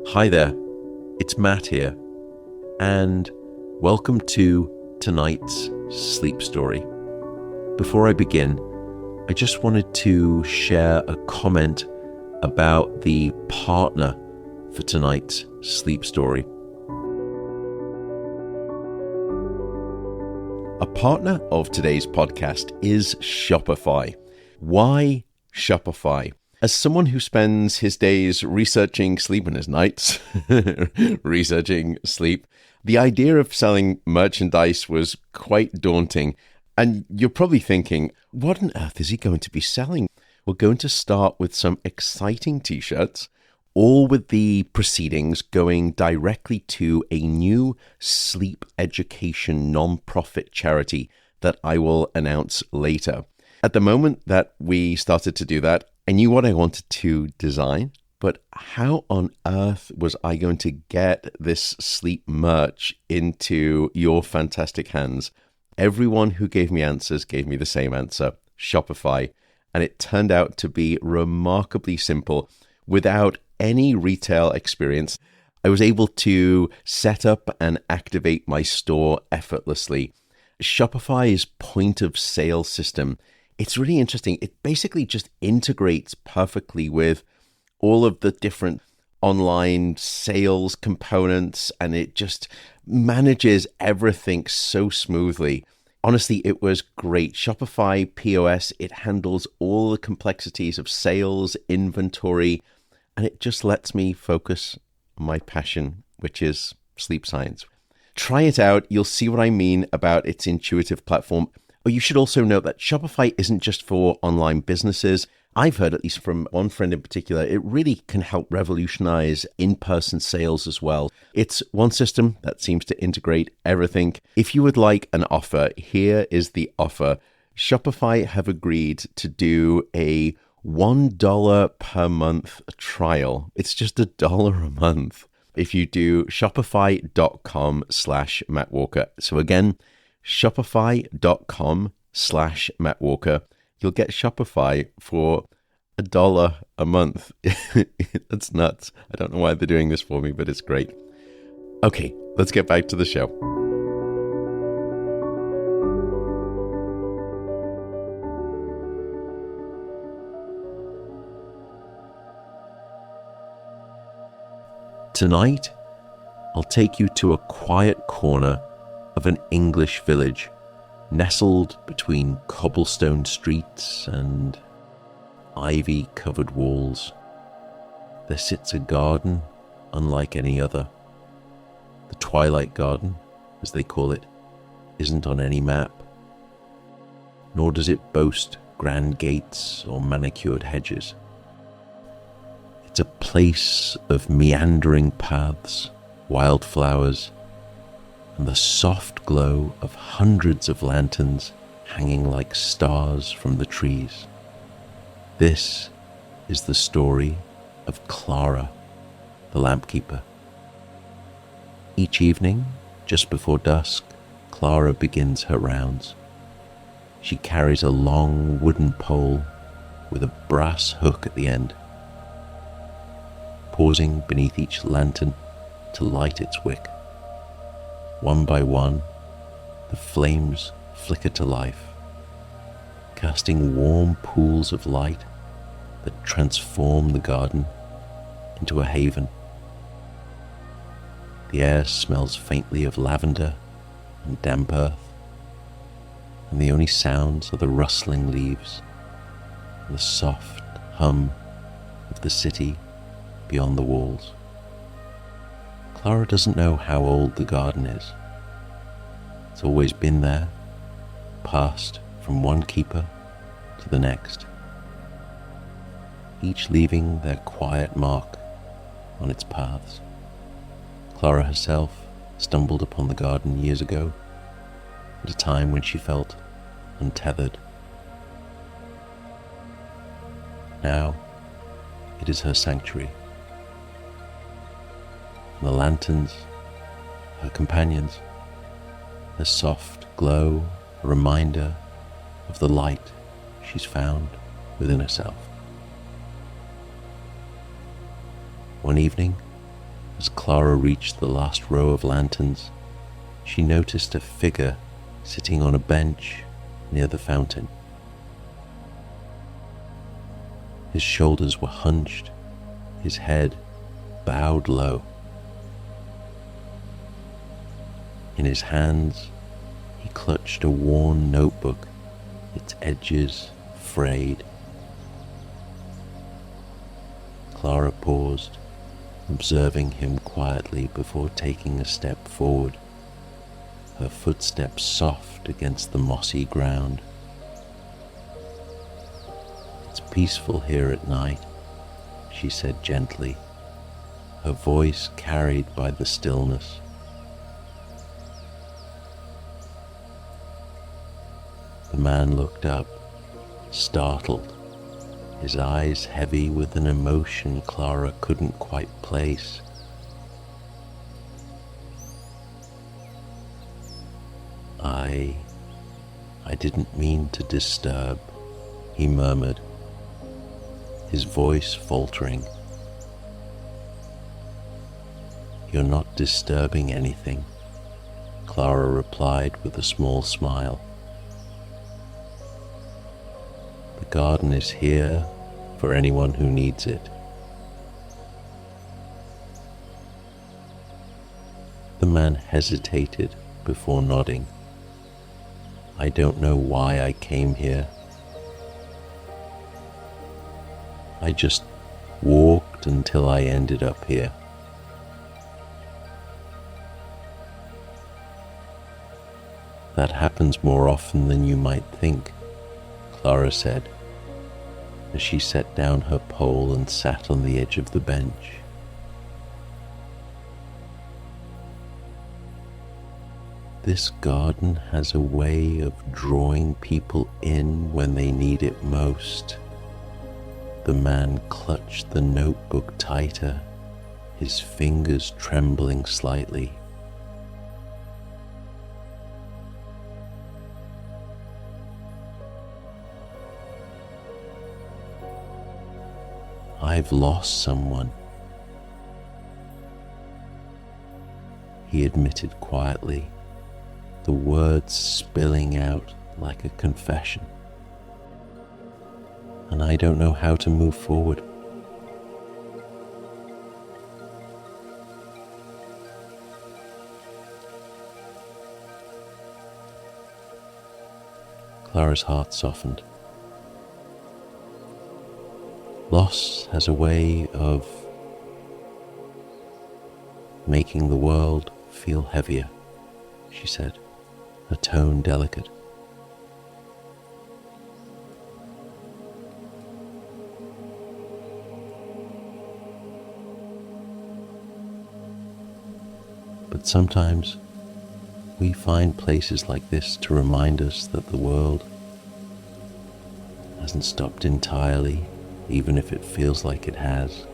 Hi there, it's Matt here, and welcome to tonight's sleep story. Before I begin, I just wanted to share a comment about the partner for tonight's sleep story. A partner of today's podcast is Shopify. Why Shopify? As someone who spends his days researching sleep and his nights researching sleep, the idea of selling merchandise was quite daunting. And you're probably thinking, what on earth is he going to be selling? We're going to start with some exciting t-shirts, all with the proceedings going directly to a new sleep education non-profit charity that I will announce later. At the moment that we started to do that, I knew what I wanted to design, but how on earth was I going to get this sleep merch into your fantastic hands? Everyone who gave me answers gave me the same answer, Shopify, and it turned out to be remarkably simple. Without any retail experience, I was able to set up and activate my store effortlessly. Shopify's point of sale system, it's really interesting. It basically just integrates perfectly with all of the different online sales components, and it just manages everything so smoothly. Honestly, it was great. Shopify POS, it handles all the complexities of sales, inventory, and it just lets me focus on my passion, which is sleep science. Try it out. You'll see what I mean about its intuitive platform. Oh, you should also note that Shopify isn't just for online businesses. I've heard, at least from one friend in particular, it really can help revolutionize in-person sales as well. It's one system that seems to integrate everything. If you would like an offer, here is the offer. Shopify have agreed to do a $1 per month trial. It's just $1 a month if you do shopify.com/Matt Walker. So again, shopify.com/Matt Walker. You'll get Shopify for $1 a month. That's nuts. I don't know why they're doing this for me, but it's great. Okay, let's get back to the show. Tonight, I'll take you to a quiet corner of an English village, nestled between cobblestone streets and ivy-covered walls. There sits a garden unlike any other. The Twilight Garden, as they call it, isn't on any map, nor does it boast grand gates or manicured hedges. It's a place of meandering paths, wildflowers, and the soft glow of hundreds of lanterns hanging like stars from the trees. This is the story of Clara, the lampkeeper. Each evening, just before dusk, Clara begins her rounds. She carries a long wooden pole with a brass hook at the end. Pausing beneath each lantern to light its wick. One by one, the flames flicker to life, casting warm pools of light that transform the garden into a haven. The air smells faintly of lavender and damp earth, and the only sounds are the rustling leaves and the soft hum of the city beyond the walls. Clara doesn't know how old the garden is. It's always been there, passed from one keeper to the next, each leaving their quiet mark on its paths. Clara herself stumbled upon the garden years ago, at a time when she felt untethered. Now it is her sanctuary. And the lanterns, her companions, the soft glow, a reminder of the light she's found within herself. One evening, As Clara reached the last row of lanterns, she noticed a figure sitting on a bench near the fountain. His shoulders were hunched, his head bowed low. In his hands, he clutched a worn notebook, its edges frayed. Clara paused, observing him quietly before taking a step forward, her footsteps soft against the mossy ground. "It's peaceful here at night," she said gently, her voice carried by the stillness. The man looked up, startled, his eyes heavy with an emotion Clara couldn't quite place. I didn't mean to disturb," he murmured, his voice faltering. "You're not disturbing anything," Clara replied with a small smile. "The garden is here for anyone who needs it." The man hesitated before nodding. "I don't know why I came here. I just walked until I ended up here." "That happens more often than you might think," Clara said, as she set down her pole and sat on the edge of the bench. "This garden has a way of drawing people in when they need it most." The man clutched the notebook tighter, his fingers trembling slightly. "I've lost someone," he admitted quietly, the words spilling out like a confession. "And I don't know how to move forward." Clara's heart softened. Loss has a way of making the world feel heavier, she said, her tone delicate. But sometimes we find places like this to remind us that the world hasn't stopped entirely, even if it feels like it has.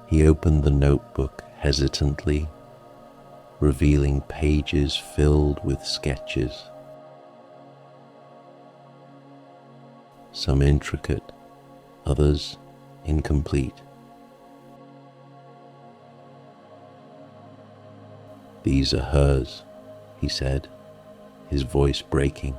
He opened the notebook hesitantly, revealing pages filled with sketches. Some intricate, others incomplete. "These are hers," he said, his voice breaking.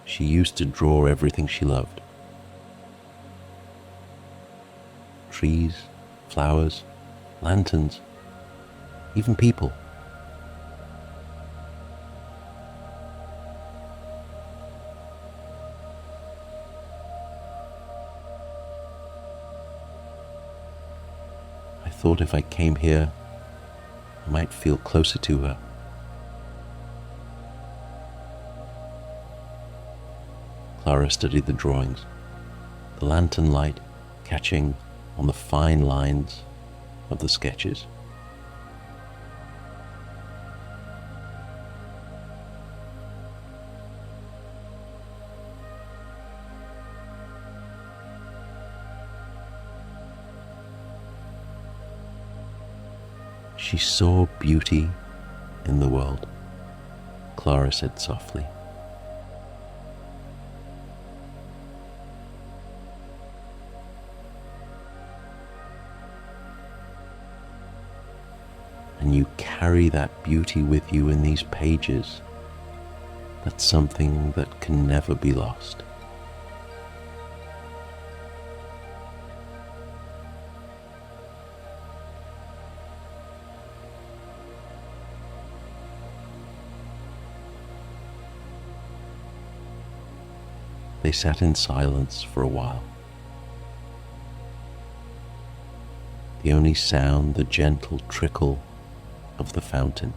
She used to draw everything she loved. Trees, flowers, lanterns, even people. I thought if I came here, I might feel closer to her. Clara studied the drawings, the lantern light catching on the fine lines of the sketches. She saw beauty in the world, Clara said softly. And you carry that beauty with you in these pages. That's something that can never be lost. They sat in silence for a while. The only sound, the gentle trickle of the fountain.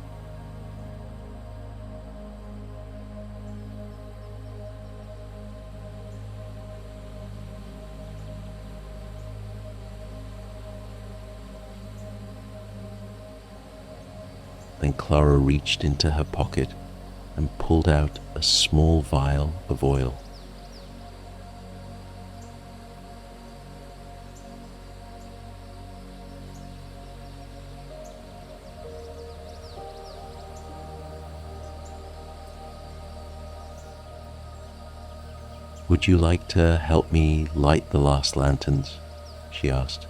Then Clara reached into her pocket and pulled out a small vial of oil. "Would you like to help me light the last lanterns?" she asked.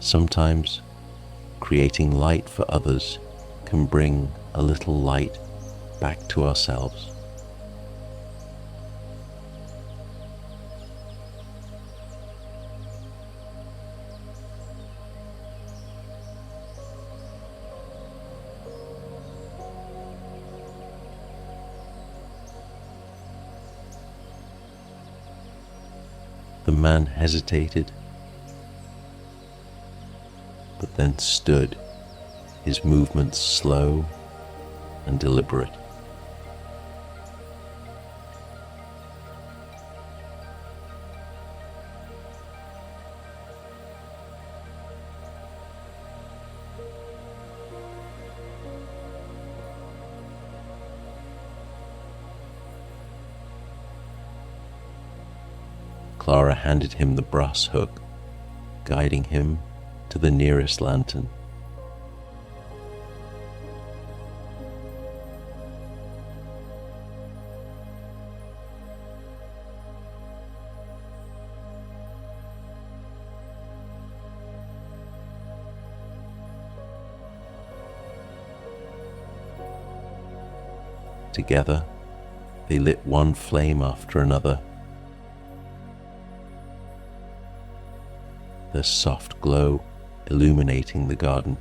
Sometimes creating light for others can bring a little light back to ourselves. The man hesitated, but then stood, his movements slow and deliberate. Clara handed him the brass hook, guiding him to the nearest lantern. Together, they lit one flame after another. The soft glow illuminating the garden.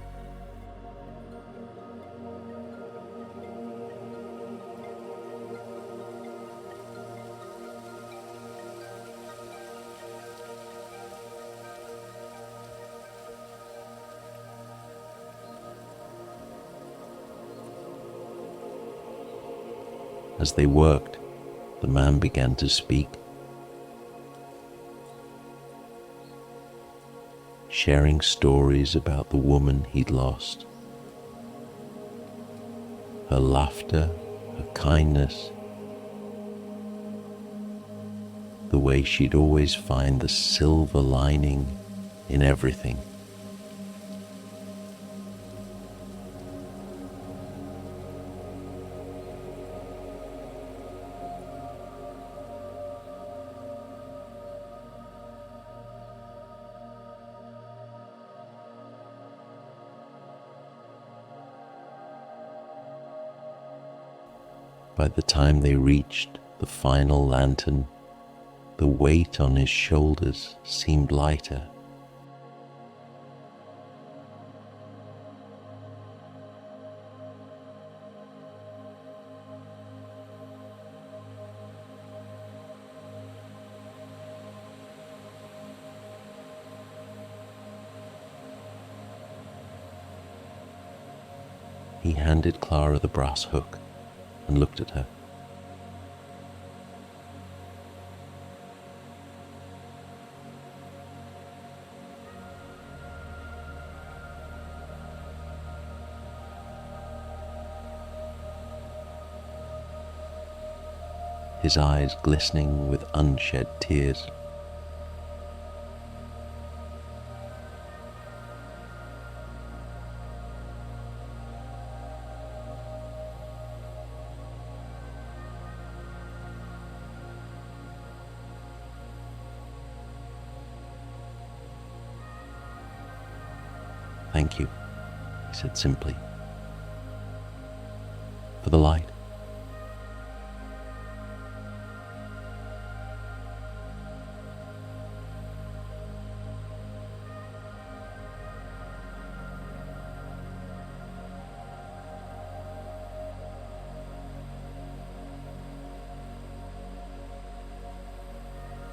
As they worked, the man began to speak, sharing stories about the woman he'd lost. Her laughter, her kindness, the way she'd always find the silver lining in everything. By the time they reached the final lantern, the weight on his shoulders seemed lighter. He handed Clara the brass hook and looked at her. his eyes glistening with unshed tears. "Thank you," he said simply, "for the light."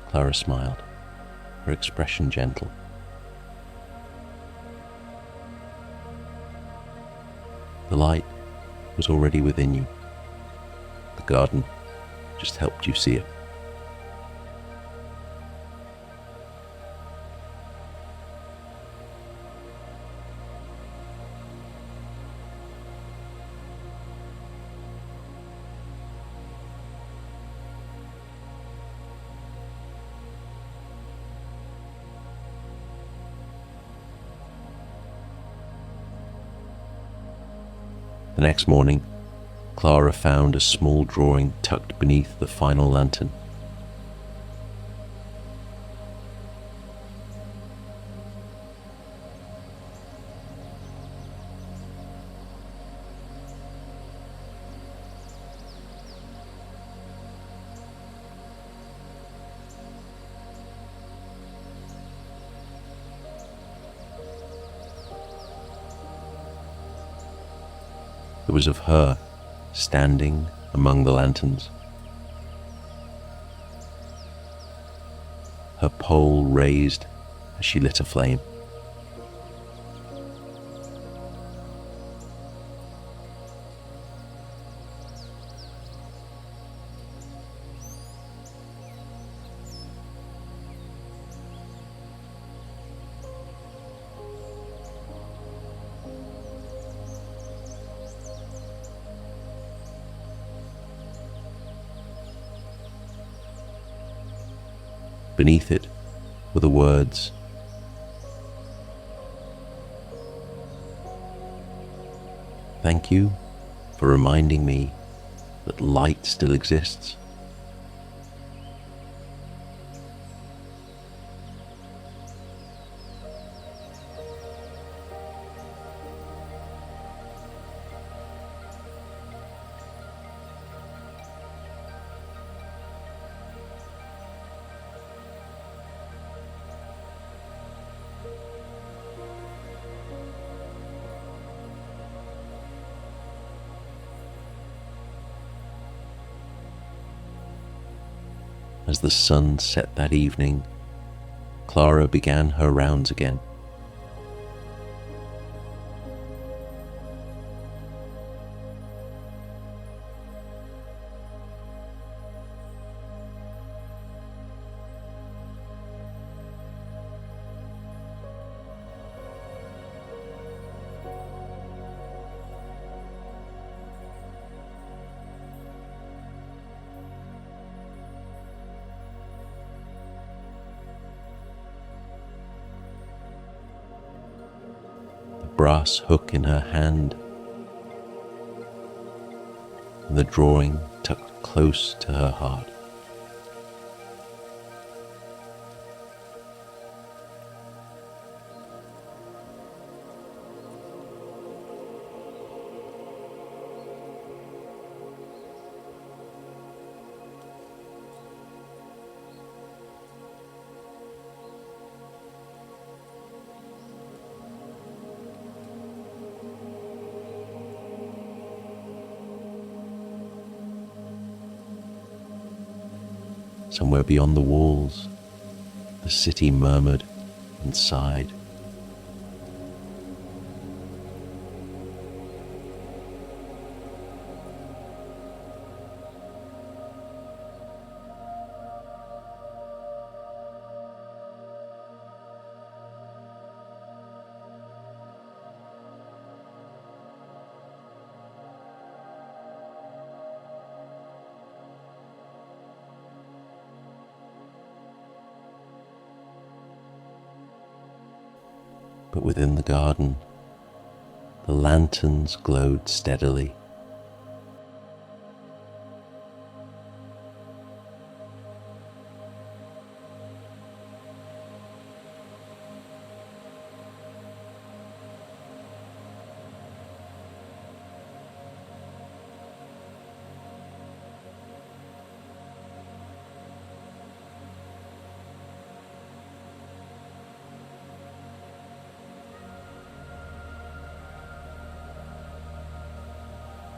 Clara smiled, her expression gentle. The light was already within you. The garden just helped you see it. The next morning, Clara found a small drawing tucked beneath the final lantern. It was of her, standing among the lanterns. Her pole raised as she lit a flame. Beneath it were the words, "Thank you for reminding me that light still exists." As the sun set that evening, Clara began her rounds again. Brass hook in her hand, and the drawing tucked close to her heart. Somewhere beyond the walls, the city murmured and sighed. but within the garden, the lanterns glowed steadily.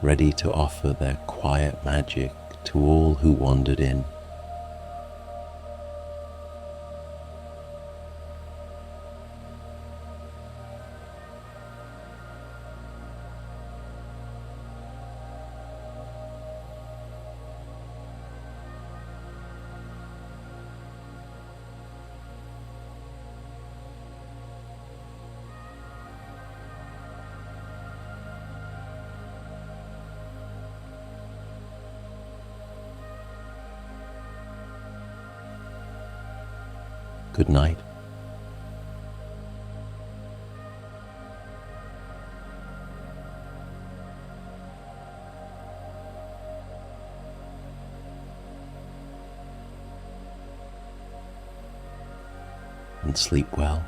Ready to offer their quiet magic to all who wandered in. Good night. And sleep well.